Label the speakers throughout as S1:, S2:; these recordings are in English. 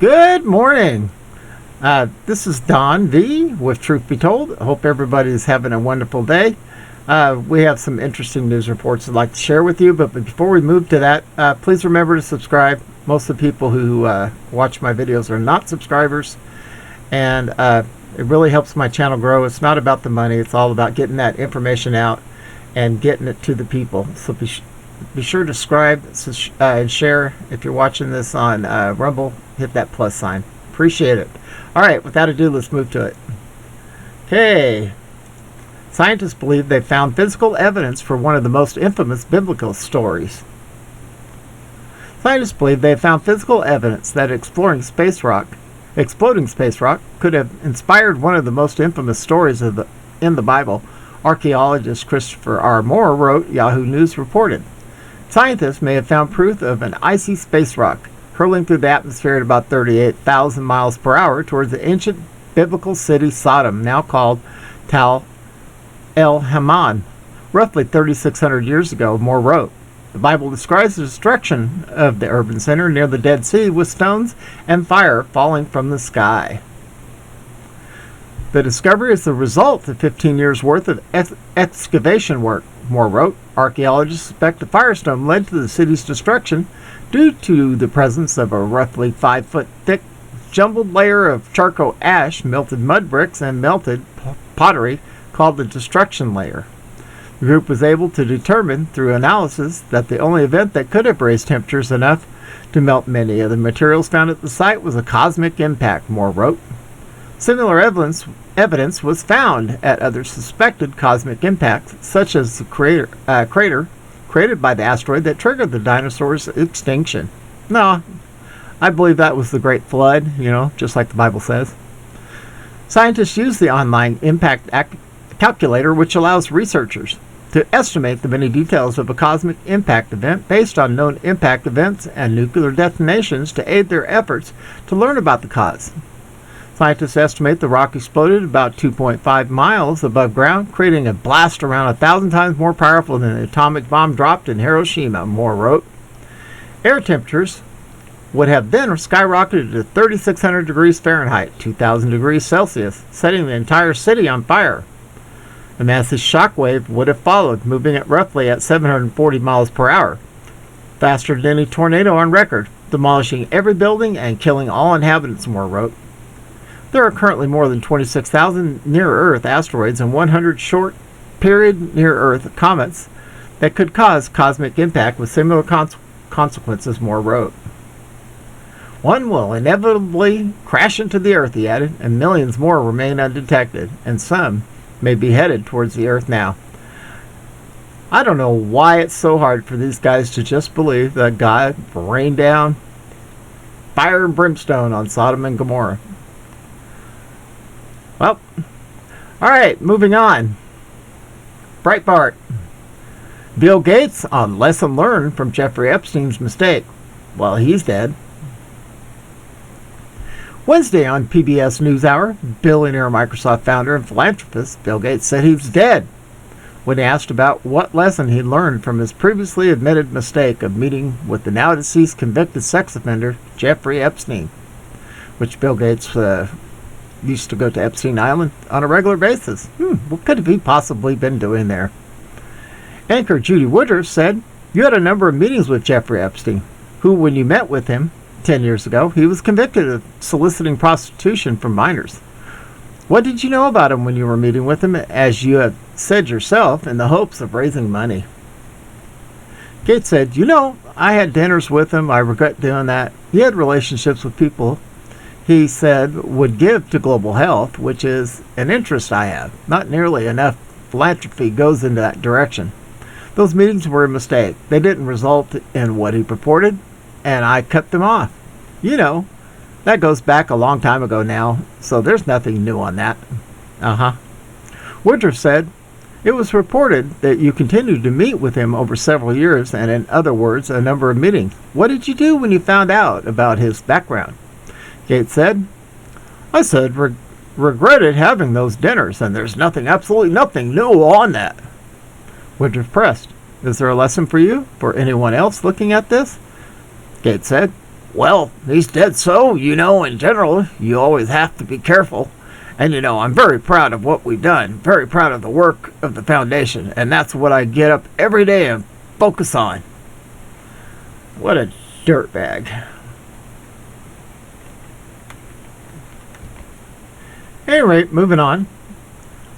S1: Good morning. This is Don V with Truth Be Told. I hope everybody's having a wonderful day. We have some interesting news reports I'd like to share with you, but before we move to that, please remember to subscribe. Most of the people who watch my videos are not subscribers, and it really helps my channel grow. It's not about the money. It's all about getting that information out and getting it to the people. So be sure to subscribe and share. If you're watching this on Rumble, hit that plus sign. Appreciate it. All right, without ado, let's move to it. Okay. Scientists believe they found physical evidence for one of the most infamous biblical stories. Scientists believe they have found physical evidence that exploding space rock could have inspired one of the most infamous stories in the Bible. Archaeologist Christopher R. Moore wrote, Yahoo News reported. Scientists may have found proof of an icy space rock hurling through the atmosphere at about 38,000 miles per hour towards the ancient biblical city Sodom, now called Tal el-Haman, roughly 3,600 years ago, Moore wrote. The Bible describes the destruction of the urban center near the Dead Sea with stones and fire falling from the sky. The discovery is the result of 15 years' worth of excavation work, Moore wrote. Archaeologists suspect the firestorm led to the city's destruction due to the presence of a roughly 5-foot thick jumbled layer of charcoal ash, melted mud bricks, and melted pottery called the destruction layer. The group was able to determine through analysis that the only event that could have raised temperatures enough to melt many of the materials found at the site was a cosmic impact, Moore wrote. Similar evidence was found at other suspected cosmic impacts, such as the crater created by the asteroid that triggered the dinosaurs' extinction. No, I believe that was the Great Flood, just like the Bible says. Scientists use the online impact calculator, which allows researchers to estimate the many details of a cosmic impact event based on known impact events and nuclear detonations to aid their efforts to learn about the cause. Scientists estimate the rock exploded about 2.5 miles above ground, creating a blast around 1,000 times more powerful than the atomic bomb dropped in Hiroshima, Moore wrote. Air temperatures would have then skyrocketed to 3,600 degrees Fahrenheit, 2,000 degrees Celsius, setting the entire city on fire. A massive shock wave would have followed, moving at roughly at 740 miles per hour, faster than any tornado on record, demolishing every building and killing all inhabitants, Moore wrote. There are currently more than 26,000 near-Earth asteroids and 100 short-period near-Earth comets that could cause cosmic impact with similar consequences, Moore wrote. One will inevitably crash into the Earth, he added, and millions more remain undetected, and some may be headed towards the Earth now. I don't know why it's so hard for these guys to just believe that God rained down fire and brimstone on Sodom and Gomorrah. Well, all right, moving on. Breitbart. Bill Gates on lesson learned from Jeffrey Epstein's mistake. Well, he's dead. Wednesday on PBS NewsHour, billionaire Microsoft founder and philanthropist Bill Gates said he was dead when asked about what lesson he learned from his previously admitted mistake of meeting with the now-deceased convicted sex offender Jeffrey Epstein, which Bill Gates used to go to Epstein Island on a regular basis. What could have he possibly been doing there? Anchor Judy Woodruff said, you had a number of meetings with Jeffrey Epstein, who, when you met with him 10 years ago, he was convicted of soliciting prostitution from minors. What did you know about him when you were meeting with him, as you have said yourself, in the hopes of raising money? Gates said, I had dinners with him. I regret doing that. He had relationships with people he said would give to global health, which is an interest I have. Not nearly enough philanthropy goes in that direction. Those meetings were a mistake. They didn't result in what he purported, and I cut them off. That goes back a long time ago now, so there's nothing new on that. Woodruff said, it was reported that you continued to meet with him over several years, and in other words, a number of meetings. What did you do when you found out about his background? Gates said, I said, regretted having those dinners, and there's absolutely nothing new on that. Woodruff pressed, is there a lesson for you, for anyone else looking at this? Gates said, Well, he's dead, so, in general, you always have to be careful. And, I'm very proud of what we've done, very proud of the work of the foundation, and that's what I get up every day and focus on. What a dirtbag. At any rate, moving on.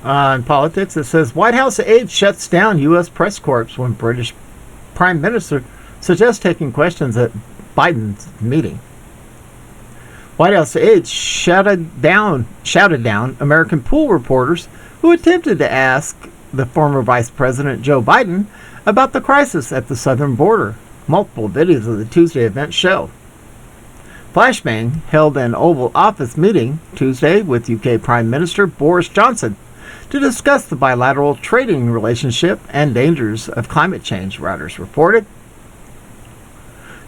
S1: In politics, it says, White House aide shuts down U.S. press corps when British Prime Minister suggests taking questions at Biden's meeting. White House aides shouted down American pool reporters who attempted to ask the former Vice President Joe Biden about the crisis at the southern border. Multiple videos of the Tuesday event show. Flashbang held an Oval Office meeting Tuesday with UK Prime Minister Boris Johnson to discuss the bilateral trading relationship and dangers of climate change, Reuters reported.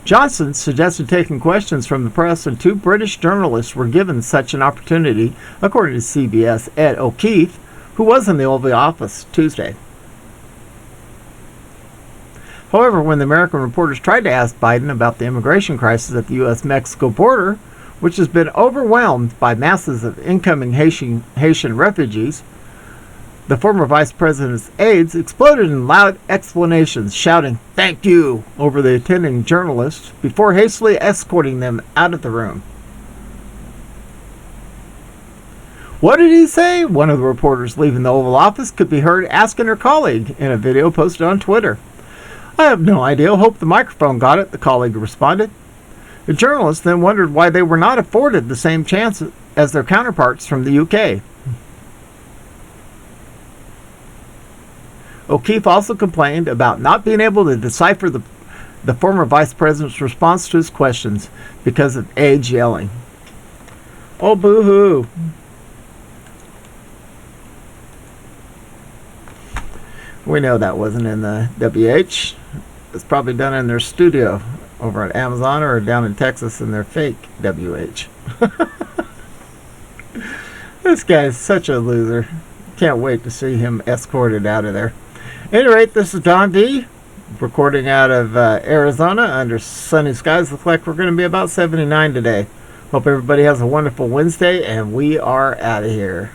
S1: Johnson suggested taking questions from the press, and 2 British journalists were given such an opportunity, according to CBS' Ed O'Keefe, who was in the Oval Office Tuesday. However, when the American reporters tried to ask Biden about the immigration crisis at the U.S.-Mexico border, which has been overwhelmed by masses of incoming Haitian refugees, the former vice president's aides exploded in loud explanations, shouting, "Thank you," over the attending journalists before hastily escorting them out of the room. What did he say? One of the reporters leaving the Oval Office could be heard asking her colleague in a video posted on Twitter. "I have no idea. Hope the microphone got it," the colleague responded. The journalist then wondered why they were not afforded the same chance as their counterparts from the UK. O'Keefe also complained about not being able to decipher the former vice president's response to his questions because of aides yelling. Oh, boo-hoo. We know that wasn't in the WH. It's probably done in their studio over at Amazon or down in Texas in their fake WH. This guy is such a loser. Can't wait to see him escorted out of there. At any rate, this is Don D. recording out of Arizona under sunny skies. Looks like we're going to be about 79 today. Hope everybody has a wonderful Wednesday, and we are out of here.